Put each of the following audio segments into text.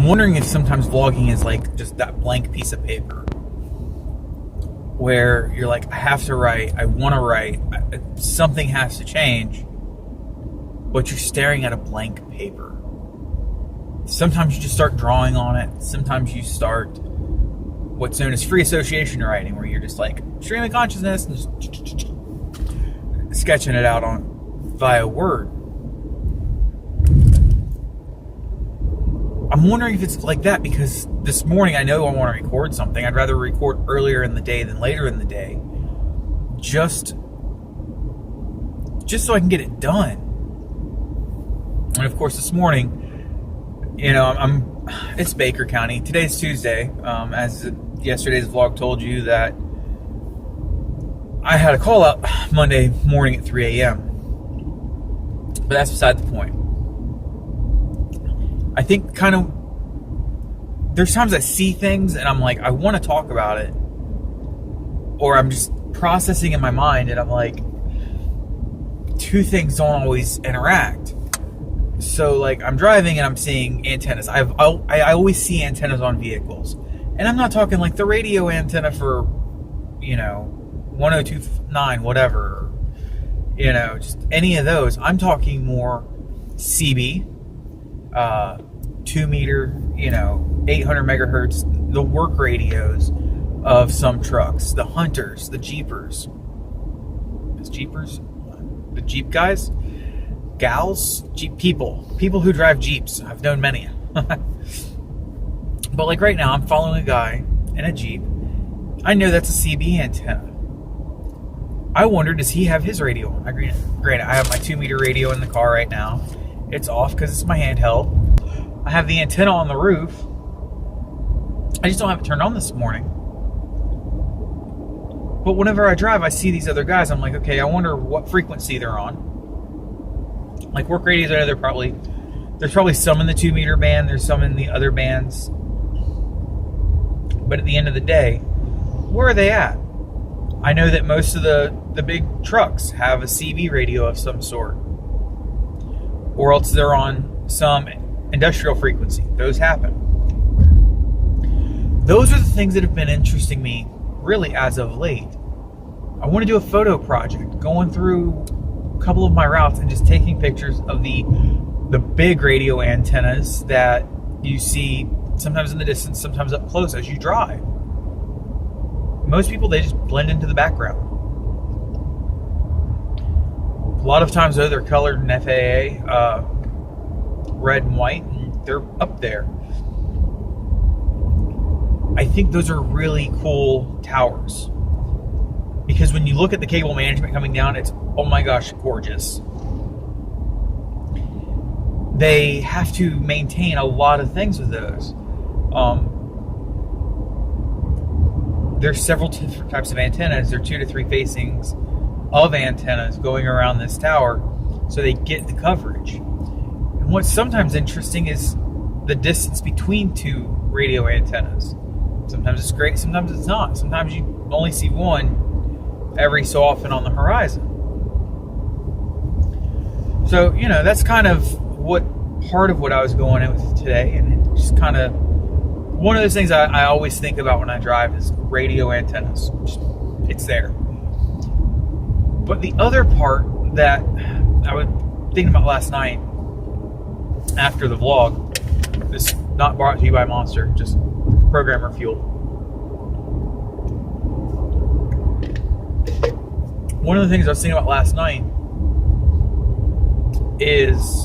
I'm wondering if sometimes vlogging is like just that blank piece of paper where you're like, I have to write, I want to write, something has to change, but you're staring at a blank paper. Sometimes you just start drawing on it. Sometimes you start what's known as free association writing, where you're just like stream of consciousness and just sketching it out on via Word. I'm wondering if it's like that because this morning I know I want to record something. I'd rather record earlier in the day than later in the day, just so I can get it done. And of course, this morning, it's Baker County. Today's Tuesday. As yesterday's vlog told you, that I had a call out Monday morning at 3 a.m. But that's beside the point. I think there's times I see things and I'm like, I want to talk about it. Or I'm just processing in my mind and I'm like, two things don't always interact. So like I'm driving and I'm seeing antennas. I always see antennas on vehicles. And I'm not talking like the radio antenna for, 1029, whatever. Just any of those. I'm talking more CB, 2 meter, 800 megahertz, the work radios of some trucks, the Hunters, the Jeepers. Is Jeepers? The Jeep guys? Gals? Jeep people who drive Jeeps. I've known many. But like right now, I'm following a guy in a Jeep. I know that's a CB antenna. I wonder, does he have his radio on? Granted, I have my 2 meter radio in the car right now. It's off because it's my handheld. I have the antenna on the roof. I just don't have it turned on this morning. But whenever I drive, I see these other guys. I'm like, okay, I wonder what frequency they're on. Like work radios, I know there's probably some in the 2 meter band. There's some in the other bands. But at the end of the day, where are they at? I know that most of the big trucks have a CB radio of some sort. Or else they're on some industrial frequency. Those happen. Those are the things that have been interesting me really as of late. I want to do a photo project, going through a couple of my routes and just taking pictures of the big radio antennas that you see sometimes in the distance, sometimes up close as you drive. Most people, they just blend into the background. A lot of times, though, they're colored in FAA, red and white, and they're up there. I think those are really cool towers. Because when you look at the cable management coming down, it's, oh my gosh, gorgeous. They have to maintain a lot of things with those. There's several different types of antennas. There are 2 to 3 facings of antennas going around this tower so they get the coverage. And what's sometimes interesting is the distance between 2 radio antennas. Sometimes it's great, sometimes it's not. Sometimes you only see one every so often on the horizon. So, that's kind of part of what I was going in with today, and it just kind of, one of those things I always think about when I drive is radio antennas. It's there. But the other part that I was thinking about last night after the vlog, this not brought to you by Monster, just programmer fuel. One of the things I was thinking about last night is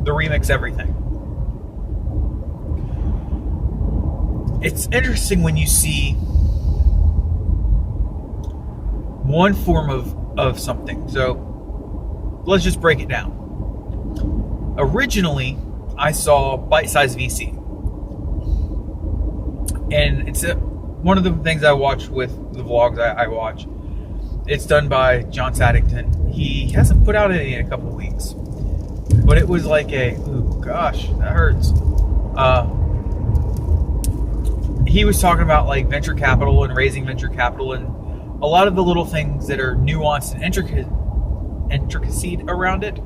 the remix everything. It's interesting when you see one form of something. So let's just break it down. Originally, I saw bite-sized VC. And it's one of the things I watch with the vlogs I watch. It's done by John Saddington. He hasn't put out any in a couple of weeks. But it was like ooh, gosh, that hurts. He was talking about like venture capital and raising venture capital and a lot of the little things that are nuanced and intricacy around it,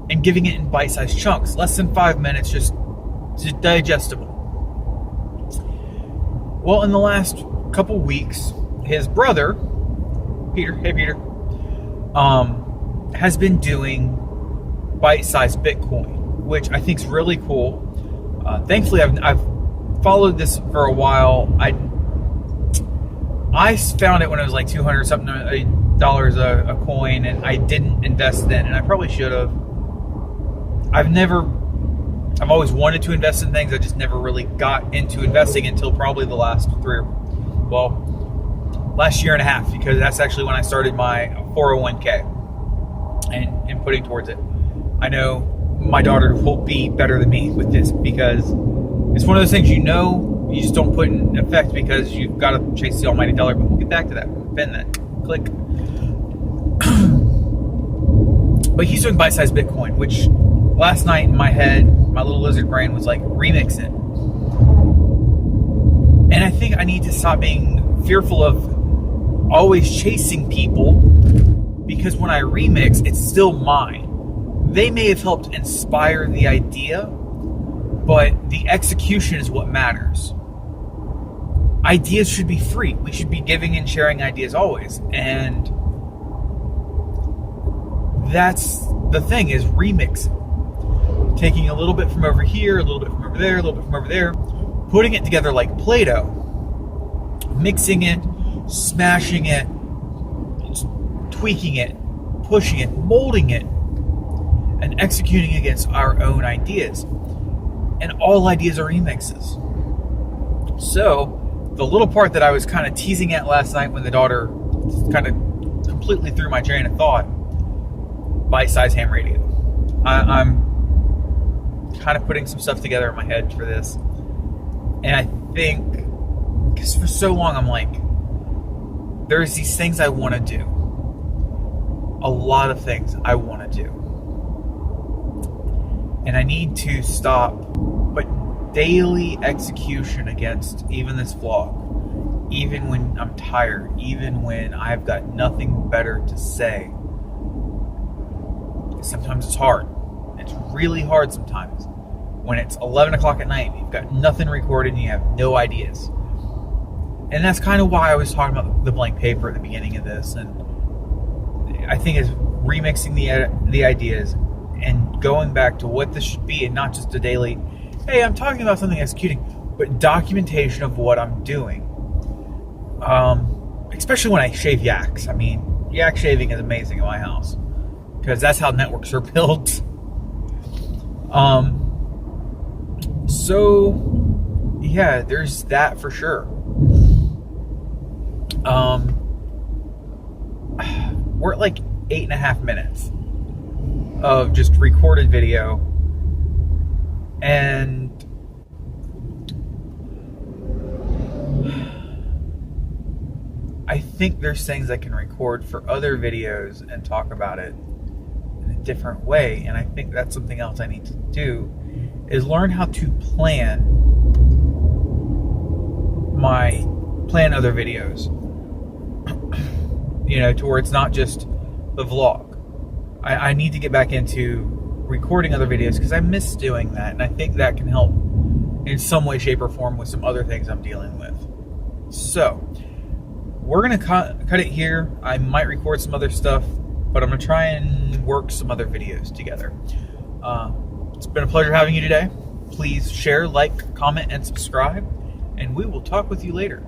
and giving it in bite-sized chunks, less than 5 minutes, just It's digestible. Well, in the last couple weeks, his brother, Peter, hey Peter, has been doing bite-sized Bitcoin, which I think is really cool. Thankfully, I've followed this for a while. I found it when it was like $200 something a coin, and I didn't invest then, and I probably should have. I've always wanted to invest in things. I just never really got into investing until probably the last last year and a half, because that's actually when I started my 401k and putting towards it. I know my daughter will be better than me with this, because it's one of those things you just don't put in effect because you've got to chase the almighty dollar. But we'll get back to that. Bend that. Click. But he's doing bite-sized Bitcoin, which last night in my head, my little lizard brain was like, remix it. And I think I need to stop being fearful of always chasing people, because when I remix, it's still mine. They may have helped inspire the idea, but the execution is what matters. Ideas should be free. We should be giving and sharing ideas always. And that's the thing, is remixing. Taking a little bit from over here, a little bit from over there, a little bit from over there, putting it together like Play-Doh, mixing it, smashing it, tweaking it, pushing it, molding it, and executing against our own ideas. And all ideas are remixes. So, the little part that I was kind of teasing at last night when the daughter kind of completely threw my train of thought, bite-sized ham radio. I'm kind of putting some stuff together in my head for this. And I think, because for so long I'm like, there's these things I want to do. A lot of things I want to do. And I need to stop. But daily execution against even this vlog, even when I'm tired, even when I've got nothing better to say, sometimes it's hard. It's really hard sometimes. When it's 11 o'clock at night, you've got nothing recorded and you have no ideas. And that's kind of why I was talking about the blank paper at the beginning of this. And I think it's remixing the ideas and going back to what this should be, and not just a daily, hey, I'm talking about something, executing, but documentation of what I'm doing. Especially when I shave yaks. I mean, yak shaving is amazing in my house, because that's how networks are built. So, yeah, there's that for sure. We're at like 8.5 minutes of just recorded video, and I think there's things I can record for other videos and talk about it in a different way. And I think that's something else I need to do, is learn how to plan other videos, to where it's not just the vlog. I need to get back into recording other videos, because I miss doing that, and I think that can help in some way, shape, or form with some other things I'm dealing with. So, we're going to cut it here. I might record some other stuff, but I'm going to try and work some other videos together. It's been a pleasure having you today. Please share, like, comment, and subscribe, and we will talk with you later.